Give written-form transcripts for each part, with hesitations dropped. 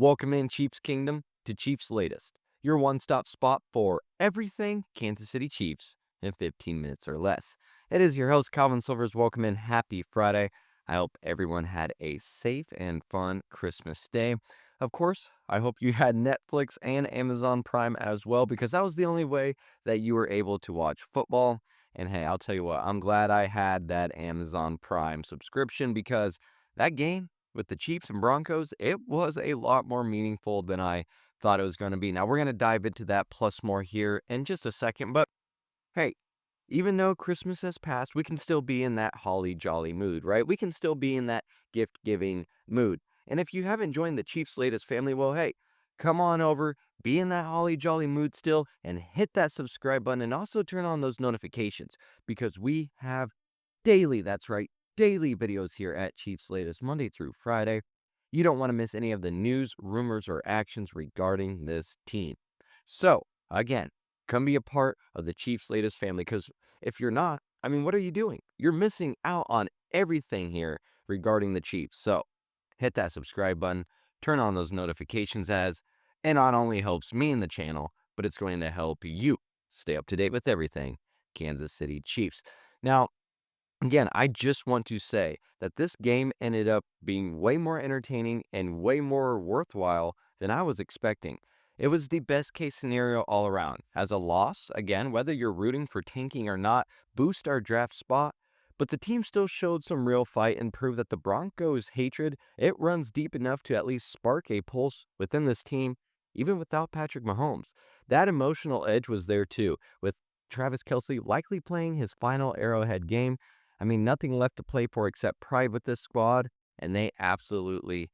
Welcome in, Chiefs Kingdom, to Cheifs Latest, your one-stop spot for everything Kansas City Chiefs in 15 minutes or less. It is your host, Calvin Silvers. Welcome in. Happy Friday. I hope everyone had a safe and fun Christmas day. Of course, I hope you had Netflix and Amazon Prime as well, because that was the only way that you were able to watch football. And hey, I'll tell you what, I'm glad I had that Amazon Prime subscription, because that game with the Chiefs and Broncos, it was a lot more meaningful than I thought it was going to be. Now, we're going to dive into that plus more here in just a second. But hey, even though Christmas has passed, we can still be in that holly jolly mood, right? We can still be in that gift giving mood. And if you haven't joined the Chiefs Latest family, well, hey, come on over, be in that holly jolly mood still, and hit that subscribe button, and also turn on those notifications, because we have daily, that's right, daily videos here at Chiefs Latest, Monday through Friday. You don't want to miss any of the news, rumors, or actions regarding this team. So, again, come be a part of the Chiefs Latest family, because if you're not, I mean, what are you doing? You're missing out on everything here regarding the Chiefs. So, hit that subscribe button, turn on those notifications, as it not only helps me in the channel, but it's going to help you stay up to date with everything Kansas City Chiefs. Now, again, I just want to say that this game ended up being way more entertaining and way more worthwhile than I was expecting. It was the best case scenario all around. As a loss, again, whether you're rooting for tanking or not, boost our draft spot, but the team still showed some real fight and proved that the Broncos' hatred, it runs deep enough to at least spark a pulse within this team, even without Patrick Mahomes. That emotional edge was there too, with Travis Kelce likely playing his final Arrowhead game. I mean, nothing left to play for except pride with this squad, and they absolutely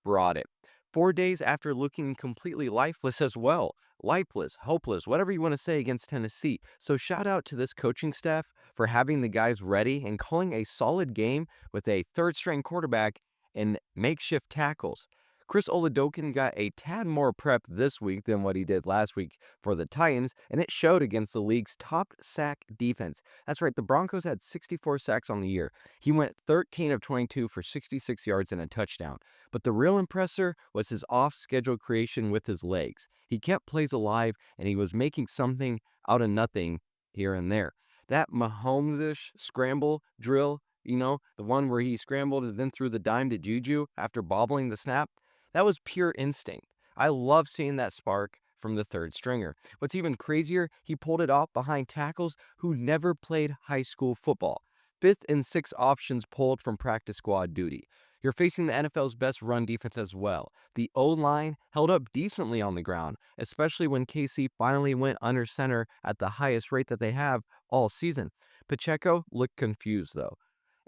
brought it. 4 days after looking completely lifeless as well, lifeless, hopeless, whatever you want to say, against Tennessee. So shout out to this coaching staff for having the guys ready and calling a solid game with a third-string quarterback and makeshift tackles. Chris Oladokun got a tad more prep this week than what he did last week for the Titans, and it showed against the league's top sack defense. That's right, the Broncos had 64 sacks on the year. He went 13 of 22 for 66 yards and a touchdown. But the real impressor was his off-schedule creation with his legs. He kept plays alive, and he was making something out of nothing here and there. That Mahomes-ish scramble drill, the one where he scrambled and then threw the dime to Juju after bobbling the snap, that was pure instinct. I love seeing that spark from the third stringer. What's even crazier, he pulled it off behind tackles who never played high school football. Fifth and sixth options pulled from practice squad duty. You're facing the NFL's best run defense as well. The O-line held up decently on the ground, especially when KC finally went under center at the highest rate that they have all season. Pacheco looked confused though,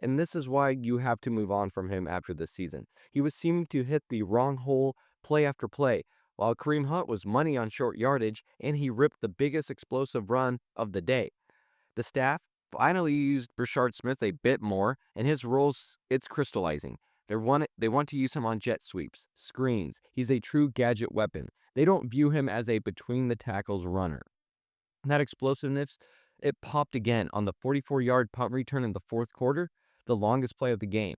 and this is why you have to move on from him after this season. He was seeming to hit the wrong hole play after play, while Kareem Hunt was money on short yardage, and he ripped the biggest explosive run of the day. The staff finally used Brashard Smith a bit more, and his roles, it's crystallizing. They want to use him on jet sweeps, screens. He's a true gadget weapon. They don't view him as a between the tackles runner. That explosiveness, it popped again on the 44-yard punt return in the fourth quarter, the longest play of the game.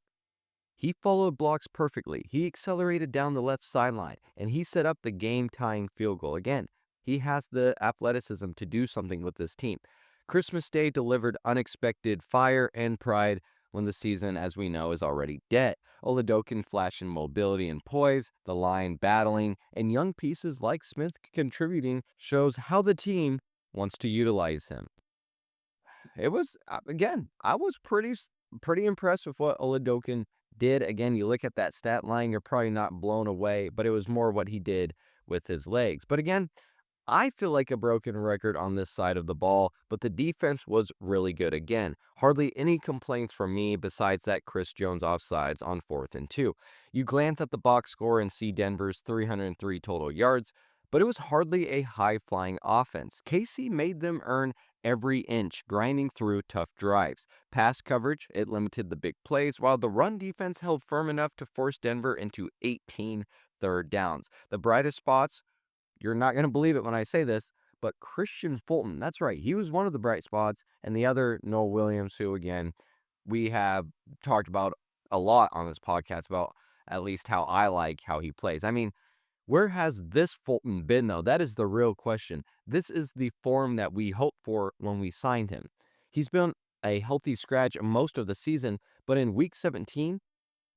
He followed blocks perfectly. He accelerated down the left sideline, and he set up the game-tying field goal. Again, he has the athleticism to do something with this team. Christmas Day delivered unexpected fire and pride when the season, as we know, is already dead. Oladokun flashing mobility and poise, the line battling, and young pieces like Smith contributing shows how the team wants to utilize him. It was, again, I was pretty impressed with what Oladokun did. Again, you look at that stat line, you're probably not blown away, but it was more what he did with his legs. But again, I feel like a broken record on this side of the ball, but the defense was really good again. Hardly any complaints from me besides that Chris Jones offsides on 4th and 2. You glance at the box score and see Denver's 303 total yards, but it was hardly a high-flying offense. KC made them earn every inch, grinding through tough drives. Pass coverage, it limited the big plays, while the run defense held firm enough to force Denver into 18 third downs. The brightest spots, you're not going to believe it when I say this, but Christian Fulton, that's right, he was one of the bright spots, and the other, Noah Williams, who, again, we have talked about a lot on this podcast about at least how I like how he plays. I mean, Where has this Fulton been, though? That is the real question. This is the form that we hoped for when we signed him. He's been a healthy scratch most of the season, but in week 17,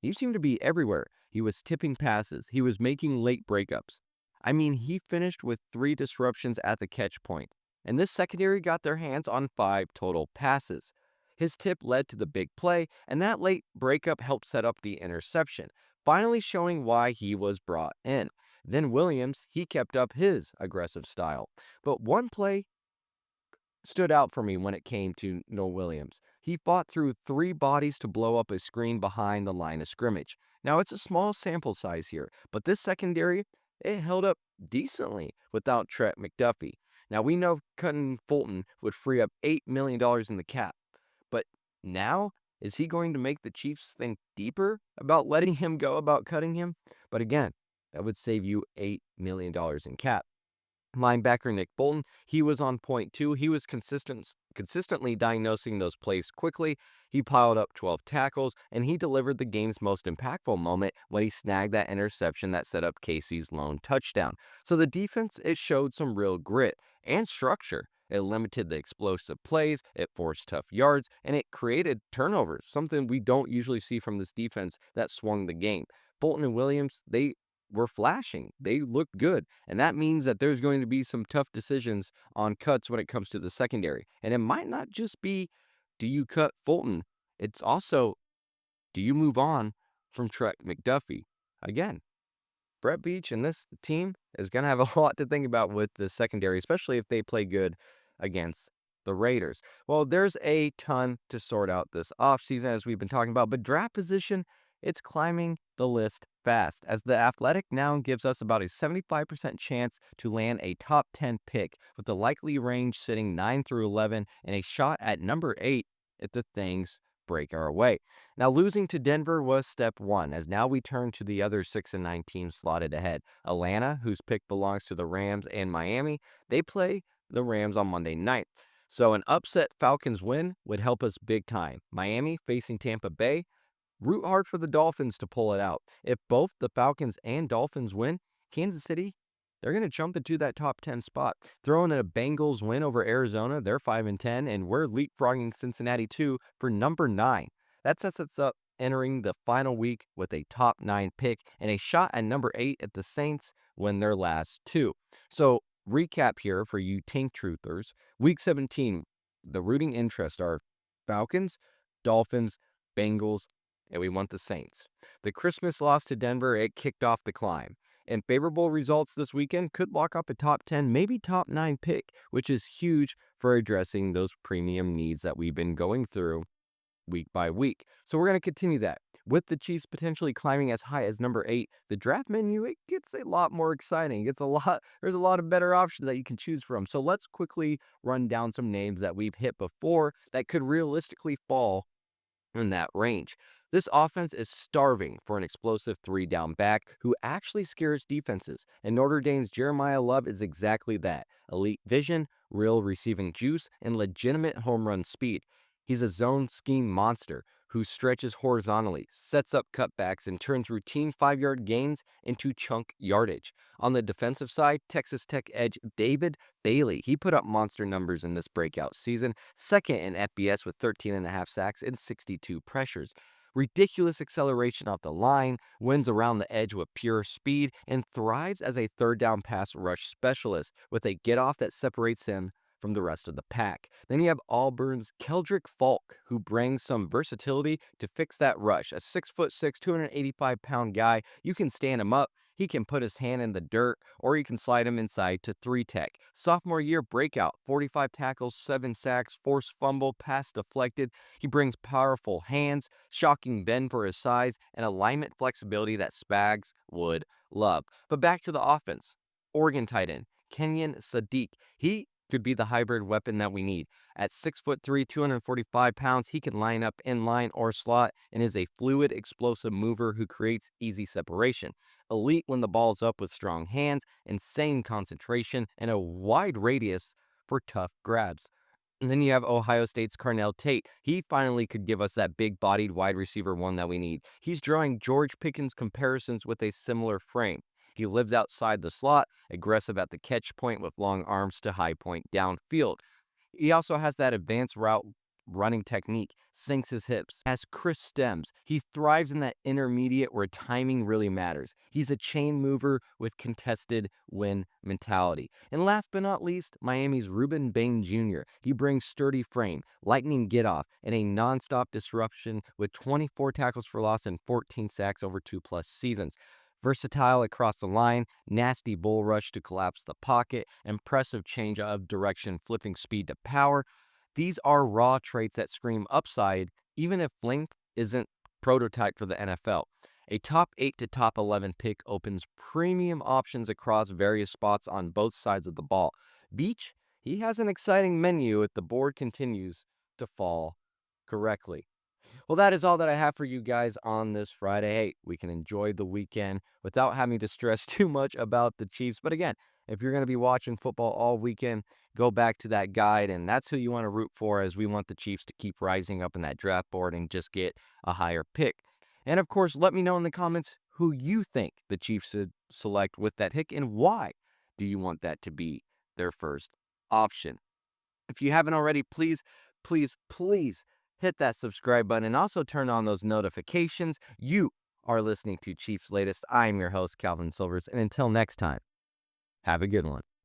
he seemed to be everywhere. He was tipping passes. He was making late breakups. I mean, he finished with 3 disruptions at the catch point, and this secondary got their hands on 5 total passes. His tip led to the big play, and that late breakup helped set up the interception, finally showing why he was brought in. Then Williams, he kept up his aggressive style. But one play stood out for me when it came to Noah Williams. He fought through 3 bodies to blow up a screen behind the line of scrimmage. Now, it's a small sample size here, but this secondary, it held up decently without Trent McDuffie. Now, we know cutting Fulton would free up $8 million in the cap, but now, is he going to make the Chiefs think deeper about letting him go, about cutting him? But again, that would save you $8 million in cap. Linebacker Nick Bolton, he was on point too. He was consistently diagnosing those plays quickly. He piled up 12 tackles, and he delivered the game's most impactful moment when he snagged that interception that set up Casey's lone touchdown. So the defense, it showed some real grit and structure. It limited the explosive plays, it forced tough yards, and it created turnovers, something we don't usually see from this defense that swung the game. Bolton and Williams, they were flashing. They looked good. And that means that there's going to be some tough decisions on cuts when it comes to the secondary. And it might not just be, do you cut Fulton? It's also, do you move on from Trent McDuffie? Again, Brett Beach and this team is going to have a lot to think about with the secondary, especially if they play good against the Raiders. Well, there's a ton to sort out this offseason, as we've been talking about, but draft position, it's climbing the list fast, as the Athletic now gives us about a 75% chance to land a top 10 pick, with the likely range sitting 9 through 11 and a shot at number 8 if the things break our way. Now, losing to Denver was step one, as now we turn to the other 6 and 9 teams slotted ahead. Atlanta, whose pick belongs to the Rams, and Miami, they play the Rams on Monday night. So an upset Falcons win would help us big time. Miami facing Tampa Bay, root hard for the Dolphins to pull it out. If both the Falcons and Dolphins win, Kansas City, they're going to jump into that top 10 spot. Throwing in a Bengals win over Arizona, they're 5 and 10, and we're leapfrogging Cincinnati too for number 9. That sets us up entering the final week with a top 9 pick and a shot at number 8 if the Saints win their last 2. So, recap here for you tank truthers. Week 17, the rooting interest are Falcons, Dolphins, Bengals, and we want the Saints. The Christmas loss to Denver, it kicked off the climb. And favorable results this weekend could lock up a top 10, maybe top 9 pick, which is huge for addressing those premium needs that we've been going through week by week. So we're going to continue that. With the Chiefs potentially climbing as high as number 8, the draft menu, it gets a lot more exciting. There's a lot of better options that you can choose from. So let's quickly run down some names that we've hit before that could realistically fall in that range. This offense is starving for an explosive 3-down back who actually scares defenses, and Notre Dame's Jeremiah Love is exactly that. Elite vision, real receiving juice, and legitimate home run speed. He's a zone scheme monster who stretches horizontally, sets up cutbacks, and turns routine 5-yard gains into chunk yardage. On the defensive side, Texas Tech edge David Bailey, he put up monster numbers in this breakout season, second in FBS with 13.5 sacks and 62 pressures. Ridiculous acceleration off the line, wins around the edge with pure speed, and thrives as a third down pass rush specialist with a get-off that separates him from the rest of the pack. Then you have Auburn's Keldrick Falk, who brings some versatility to fix that rush. A 6'6", 285-pound guy, you can stand him up, he can put his hand in the dirt, or you can slide him inside to 3-tech. Sophomore year breakout, 45 tackles, 7 sacks, forced fumble, pass deflected. He brings powerful hands, shocking bend for his size, and alignment flexibility that Spags would love. But back to the offense. Oregon tight end, Kenyon Sadiq. He could be the hybrid weapon that we need. At 6'3", 245 pounds, he can line up in line or slot and is a fluid, explosive mover who creates easy separation. Elite when the ball's up with strong hands, insane concentration, and a wide radius for tough grabs. And then you have Ohio State's Carnell Tate. He finally could give us that big-bodied wide receiver one that we need. He's drawing George Pickens comparisons with a similar frame. He lives outside the slot, aggressive at the catch point with long arms to high point downfield. He also has that advanced route running technique, sinks his hips, has crisp stems. He thrives in that intermediate where timing really matters. He's a chain mover with contested win mentality. And last but not least, Miami's Ruben Bain Jr. He brings sturdy frame, lightning get off, and a nonstop disruption with 24 tackles for loss and 14 sacks over 2+ seasons. Versatile across the line, nasty bull rush to collapse the pocket, impressive change of direction, flipping speed to power. These are raw traits that scream upside, even if length isn't prototyped for the NFL. A top 8 to top 11 pick opens premium options across various spots on both sides of the ball. Beach, he has an exciting menu if the board continues to fall correctly. Well, that is all that I have for you guys on this Friday. Hey, we can enjoy the weekend without having to stress too much about the Chiefs. But again, if you're going to be watching football all weekend, go back to that guide, and that's who you want to root for, as we want the Chiefs to keep rising up in that draft board and just get a higher pick. And of course, let me know in the comments who you think the Chiefs should select with that pick and why do you want that to be their first option. If you haven't already, please, please, please hit that subscribe button and also turn on those notifications. You are listening to Cheifs Latest. I'm your host, Calvin Silvers. And until next time, have a good one.